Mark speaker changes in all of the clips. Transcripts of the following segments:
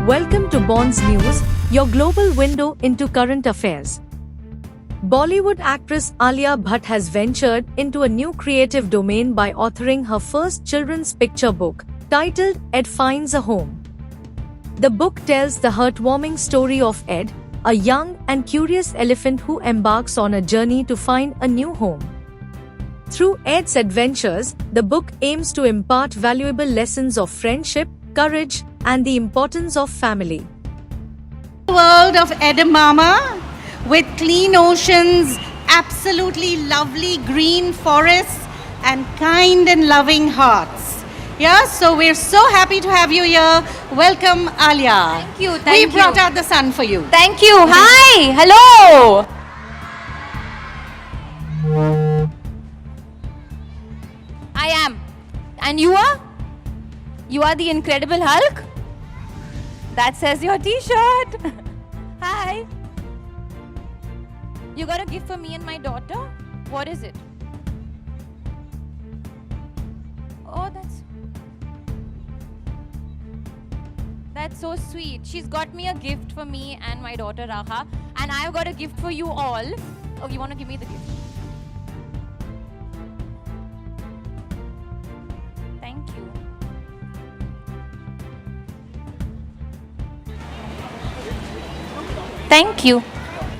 Speaker 1: Welcome to Bonds News, your global window into current affairs. Bollywood actress Alia Bhatt has ventured into a new creative domain by authoring her first children's picture book, titled Ed Finds a Home. The book tells the heartwarming story of Ed, a young and curious elephant who embarks on a journey to find a new home. Through Ed's adventures, the book aims to impart valuable lessons of friendship, courage, and the importance of family.
Speaker 2: World of Edamama with clean oceans, absolutely lovely green forests, and kind and loving hearts. Yeah, so we're so happy to have you here. Welcome, Alia.
Speaker 3: Thank you, thank
Speaker 2: We brought
Speaker 3: you.
Speaker 2: out the sun for you.
Speaker 3: Thank you. Hi. Hello. I am. And you are? You are the Incredible Hulk? That says your t-shirt. Hi. You got a gift for me and my daughter? What is it? Oh, that's so sweet. She's got me a gift for me and my daughter Raha, and I've got a gift for you all. Oh, you want to give me the gift? Thank you. Thank you.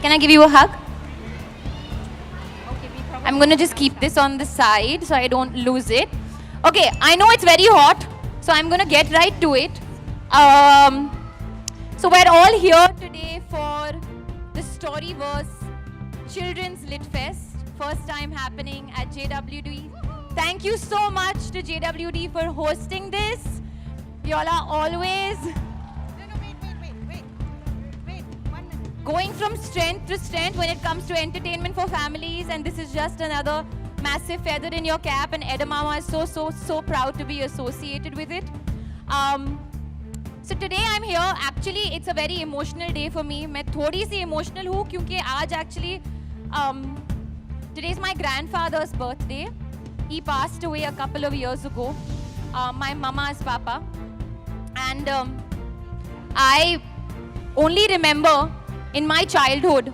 Speaker 3: Can I give you a hug? I'm going to just keep this on the side so I don't lose it. Okay, I know it's very hot, so I'm going to get right to it. So we're all here today for the Storyverse Children's Lit Fest, first time happening at JWD. Thank you so much to JWD for hosting this. Y'all are always going from strength to strength when it comes to entertainment for families, and this is just another massive feather in your cap, and Edamama is so proud to be associated with it. So today I'm here. Actually, it's a very emotional day for me. मैं थोड़ी सी emotional हूँ क्योंकि आज actually today is my grandfather's birthday. He passed away a couple of years ago. My mama's papa, and I only remember in my childhood,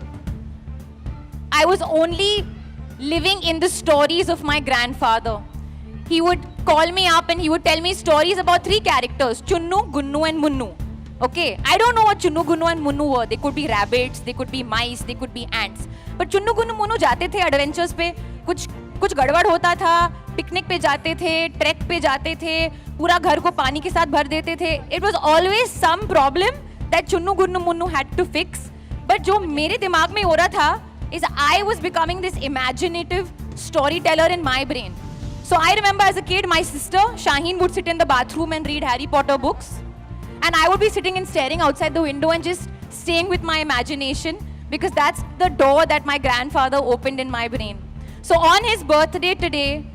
Speaker 3: I was only living in the stories of my grandfather. He would call me up and he would tell me stories about three characters, Chunnu, Gunnu and Munnu. Okay, I don't know what Chunnu, Gunnu and Munnu were. They could be rabbits, they could be mice, they could be ants. But Chunnu, Gunnu, Munnu जाते थे adventures पे, कुछ गड़बड़ होता था, picnic पे जाते थे, ट्रैक पे जाते थे, पूरा घर को पानी के साथ भर देते थे. It was always some problem that Chunnu, Gunnu, Munnu had to fix. But जो मेरे दिमाग में हो रहा था is I was becoming this imaginative storyteller in my brain. So I remember as a kid, my sister Shaheen would sit in the bathroom and read Harry Potter books, and I would be sitting and staring outside the window and just staying with my imagination, because that's the door that my grandfather opened in my brain. So on his birthday today,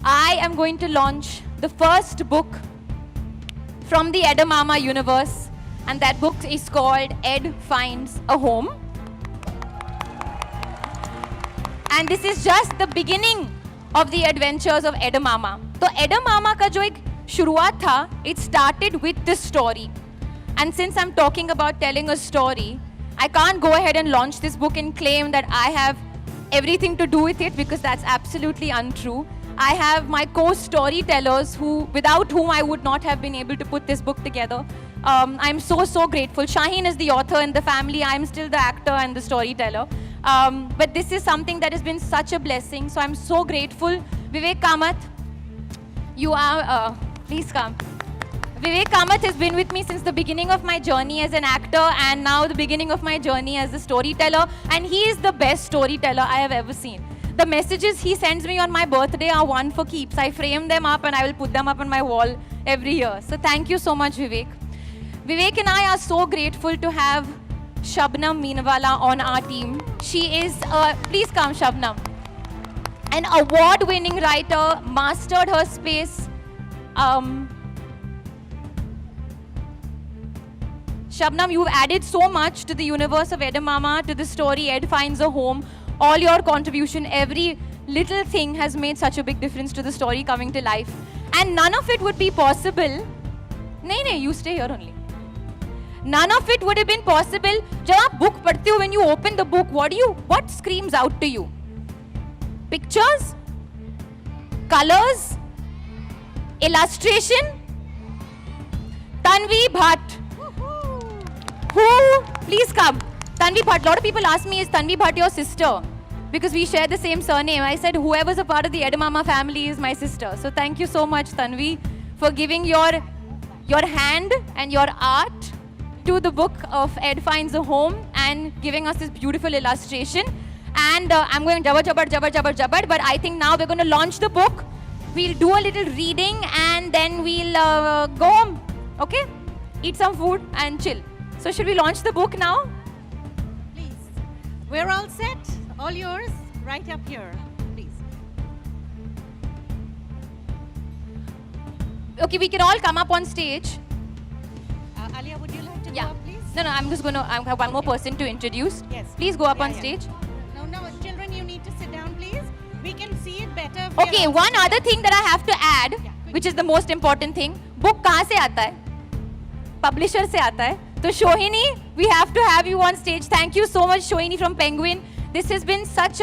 Speaker 3: I am going to launch the first book from the Edamama universe, and that book is called Ed Finds a Home. And this is just the beginning of the adventures of Edamama. So Edamama का जो एक शुरुआत था, it started with this story. And since I'm talking about telling a story, I can't go ahead and launch this book and claim that I have everything to do with it, because that's absolutely untrue. I have my co-storytellers without whom I would not have been able to put this book together. I'm so grateful. Shaheen is the author in the family. I'm still the actor and the storyteller. But this is something that has been such a blessing. So I'm so grateful. Vivek Kamath, you are, please come. Vivek Kamath has been with me since the beginning of my journey as an actor, and now the beginning of my journey as a storyteller. And he is the best storyteller I have ever seen. The messages he sends me on my birthday are one for keeps. I frame them up and I will put them up on my wall every year. So thank you so much, Vivek. Vivek and I are so grateful to have Shabnam Meenawala on our team. She is, please come Shabnam, an award-winning writer, mastered her space. Shabnam, you've added so much to the universe of Edamama, to the story Ed Finds a Home. All your contribution, every little thing has made such a big difference to the story coming to life. And none of it would be possible. No, you stay here only. None of it would have been possible. जब आप book पढ़ते हो, when you open the book, what screams out to you? Pictures, colors, illustration. Tanvi Bhatt. Who? Please come. Tanvi Bhatt. A lot of people ask me, is Tanvi Bhatt your sister? Because we share the same surname. I said, whoever's a part of the Edamama family is my sister. So thank you so much, Tanvi, for giving your hand and your art to the book of Ed Finds a Home and giving us this beautiful illustration. And I'm going jabbar, but I think now we're going to launch the book. We'll do a little reading and then we'll go home. Okay? Eat some food and chill. So should we launch the book now?
Speaker 2: Please. We're all set. All yours. Right up here. Please.
Speaker 3: Okay, we can all come up on stage.
Speaker 2: Alia, would you like to
Speaker 3: Yeah.
Speaker 2: go up, please?
Speaker 3: No, I'm just going to have one more person to introduce.
Speaker 2: Yes.
Speaker 3: Please go up
Speaker 2: Yeah,
Speaker 3: on
Speaker 2: yeah.
Speaker 3: stage.
Speaker 2: No, children, you need to sit down, please. We can see it better. if we are
Speaker 3: Okay,
Speaker 2: all
Speaker 3: one
Speaker 2: sitting
Speaker 3: other
Speaker 2: down.
Speaker 3: thing that I have to add,
Speaker 2: Yeah, quick.
Speaker 3: which is the most important thing. Book कहाँ से आता है? Publisher से आता है. So Shohini, we have to have you on stage. Thank you so much, Shohini from Penguin. This has been such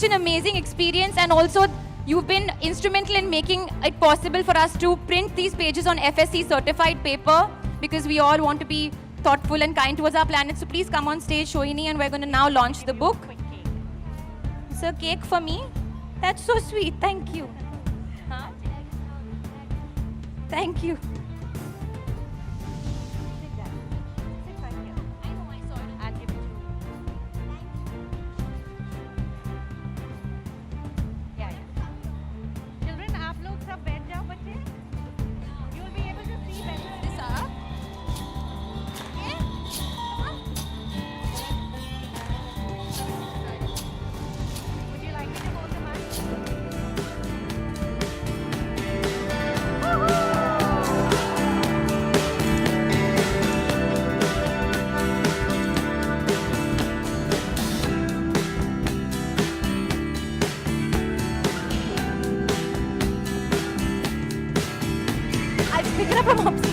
Speaker 3: an amazing experience, and also you've been instrumental in making it possible for us to print these pages on FSC certified paper, because we all want to be thoughtful and kind towards our planet. So please come on stage, Shohini, and we're going to now launch the book. It's a cake for me. That's so sweet. Thank you. Huh? Thank you.
Speaker 2: Children, आप लोग सब बैठ जाओ बच्चे. You'll be able to see better.
Speaker 3: This up.
Speaker 2: Would you like me to hold the mic?
Speaker 3: I'll just pick it up from upstairs.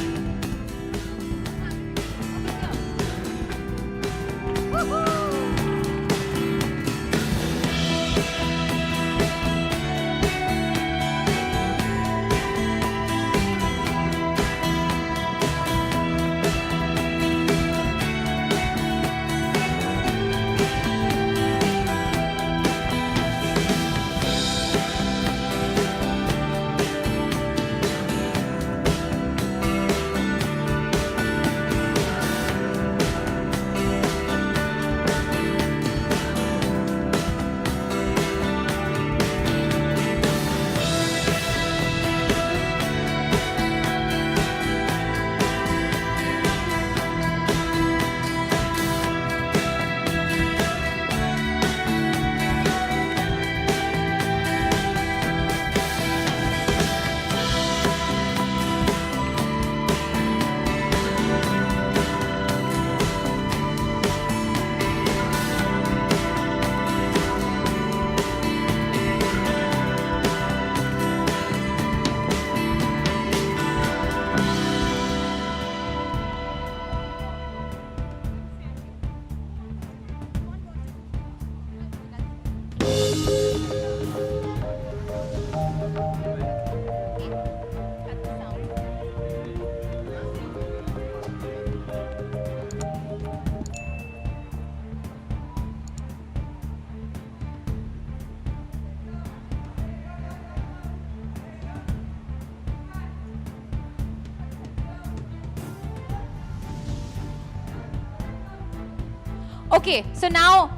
Speaker 3: Okay, so now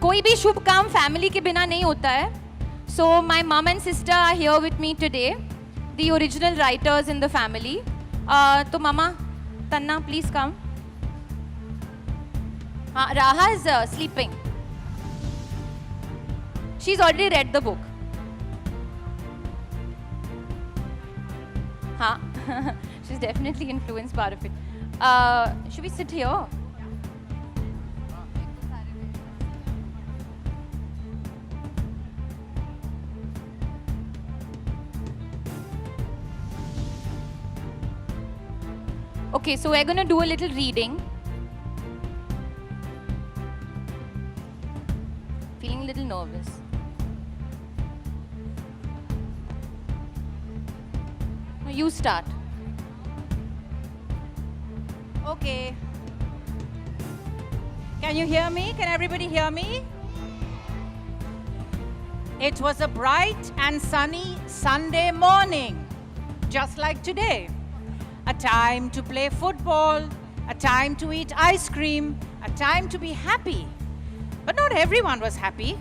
Speaker 3: कोई भी शुभ काम family के बिना नहीं होता है. So my mom and sister are here with me today, the original writers in the family. तो mama, Tanna, please come. Raha is sleeping. She's already read the book. She's definitely influenced part of it. Should we sit here? Okay, so we're going to do a little reading. Feeling a little nervous. No, you start.
Speaker 2: Okay. Can you hear me? Can everybody hear me? It was a bright and sunny Sunday morning, just like today. A time to play football, a time to eat ice cream, a time to be happy. But not everyone was happy,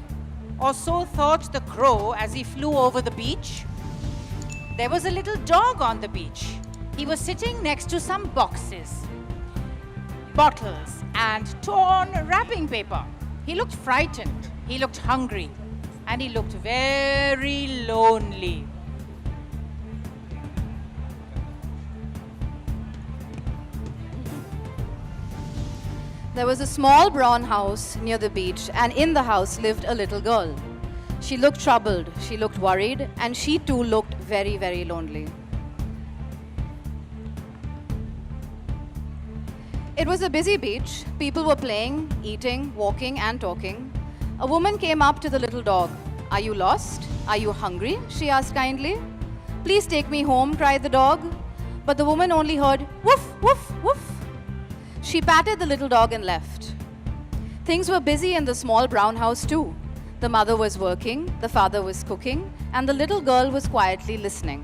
Speaker 2: or so thought the crow as he flew over the beach. There was a little dog on the beach. He was sitting next to some boxes, bottles, and torn wrapping paper. He looked frightened, he looked hungry, and he looked very lonely.
Speaker 4: There was a small brown house near the beach, and in the house lived a little girl. She looked troubled, she looked worried, and she too looked very, very lonely. It was a busy beach. People were playing, eating, walking, and talking. A woman came up to the little dog. "Are you lost? Are you hungry?" she asked kindly. "Please take me home," cried the dog. But the woman only heard woof, woof, woof. She patted the little dog and left. Things were busy in the small brown house too. The mother was working, the father was cooking, and the little girl was quietly listening.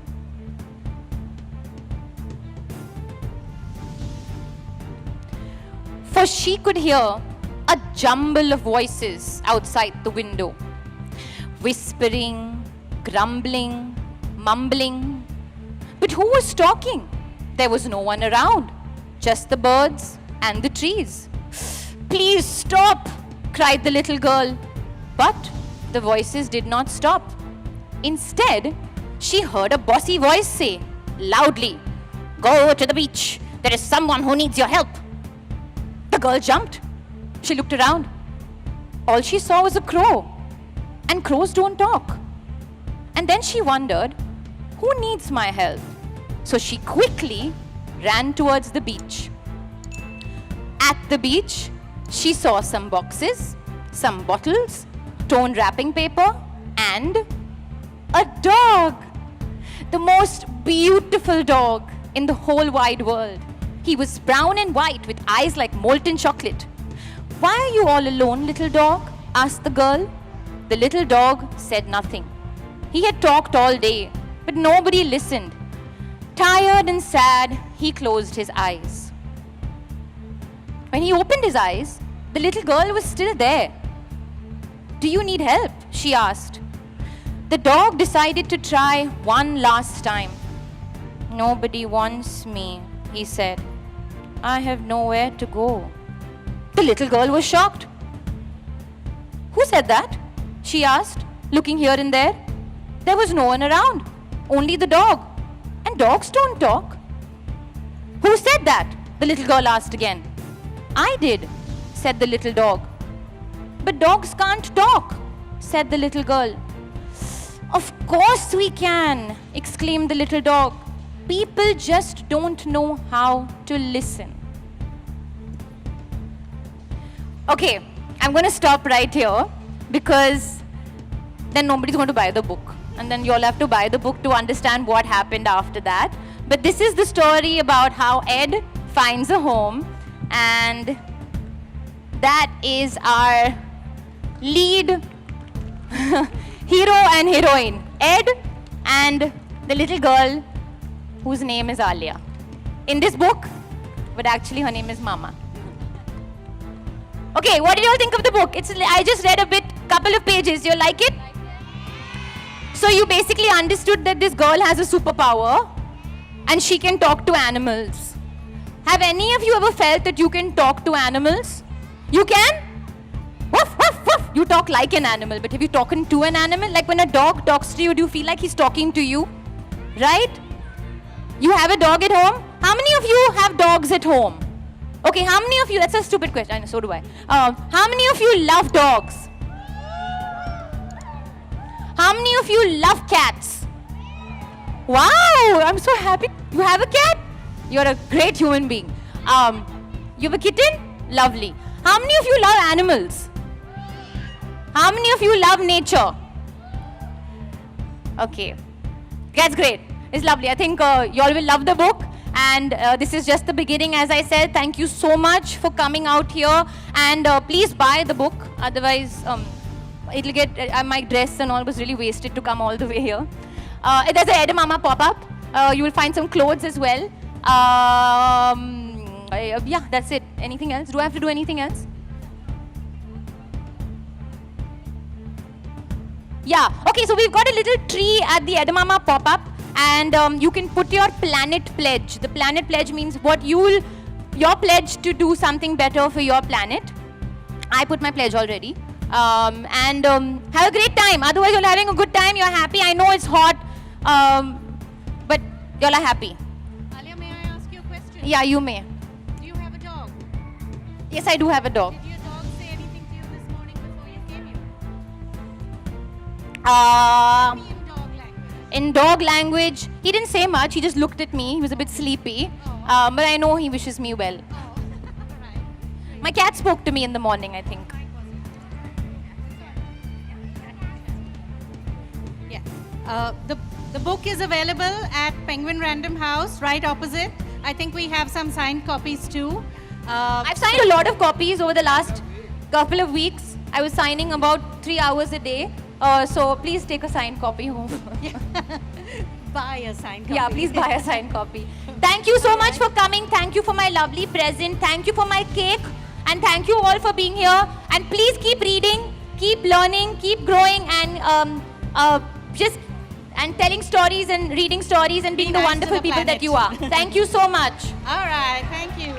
Speaker 3: For she could hear a jumble of voices outside the window, whispering, grumbling, mumbling. But who was talking? There was no one around, just the birds and the trees. "Please stop," cried the little girl. But the voices did not stop. Instead, she heard a bossy voice say loudly, "Go to the beach. There is someone who needs your help." The girl jumped. She looked around. All she saw was a crow. And crows don't talk. And then she wondered, who needs my help? So she quickly ran towards the beach. At the beach, she saw some boxes, some bottles, torn wrapping paper, and a dog. The most beautiful dog in the whole wide world. He was brown and white with eyes like molten chocolate. "Why are you all alone, little dog?" asked the girl. The little dog said nothing. He had talked all day, but nobody listened. Tired and sad, he closed his eyes. When he opened his eyes, the little girl was still there. "Do you need help?" she asked. The dog decided to try one last time. "Nobody wants me," he said. "I have nowhere to go." The little girl was shocked. "Who said that?" she asked, looking here and there. There was no one around, only the dog. And dogs don't talk. "Who said that?" the little girl asked again. "I did," said the little dog. "But dogs can't talk," said the little girl. "Of course we can," exclaimed the little dog. "People just don't know how to listen." Okay, I'm going to stop right here because then nobody's going to buy the book. And then you'll have to buy the book to understand what happened after that. But this is the story about how Ed finds a home, and that is our lead hero and heroine, Ed and the little girl whose name is Alia. In this book, but actually her name is Mama. Okay, what did you all think of the book? I just read a couple of pages. You like it? So you basically understood that this girl has a superpower and she can talk to animals. Have any of you ever felt that you can talk to animals? You can? Woof, woof, woof. You talk like an animal, but have you talked to an animal? Like when a dog talks to you, do you feel like he's talking to you? Right? You have a dog at home? How many of you have dogs at home? Okay, how many of you, that's a stupid question, I know, so do I. How many of you love dogs? How many of you love cats? Wow, I'm so happy. You have a cat? You're a great human being. You have a kitten? Lovely. How many of you love animals? How many of you love nature? Okay. That's great. It's lovely. I think you all will love the book. And this is just the beginning, as I said. Thank you so much for coming out here. And please buy the book. Otherwise, it'll get my dress and all was really wasted to come all the way here. There's a Edamama pop-up. You will find some clothes as well. Yeah, that's it. Anything else? Do I have to do anything else? Yeah. Okay, so we've got a little tree at the Edamama pop-up, and you can put your planet pledge. The planet pledge means what your pledge to do something better for your planet. I put my pledge already. And have a great time. Otherwise, you're having a good time. You're happy. I know it's hot, but you're happy.
Speaker 2: Alia, may I ask you a question?
Speaker 3: Yeah, you may.
Speaker 2: Do you have a dog?
Speaker 3: Yes, I do have a dog.
Speaker 2: Did your dog say anything to you this morning before you came here? Me in dog language.
Speaker 3: In dog language, he didn't say much. He just looked at me. He was a bit sleepy. But I know he wishes me well.
Speaker 2: Oh, right.
Speaker 3: My cat spoke to me in the morning, I think.
Speaker 2: Yeah. The book is available at Penguin Random House, right opposite. I think we have some signed copies too.
Speaker 3: I've signed a lot of copies over the last couple of weeks. I was signing about 3 hours a day. So please take a signed copy home.
Speaker 2: Buy a signed copy.
Speaker 3: Yeah, please buy a signed copy. Thank you so much for coming. Thank you for my lovely present. Thank you for my cake. And thank you all for being here. And please keep reading, keep learning, keep growing, and just telling stories and reading stories and being the
Speaker 2: nice to
Speaker 3: wonderful
Speaker 2: the
Speaker 3: people that
Speaker 2: planet.
Speaker 3: you are. Thank you so much.
Speaker 2: All right, thank you.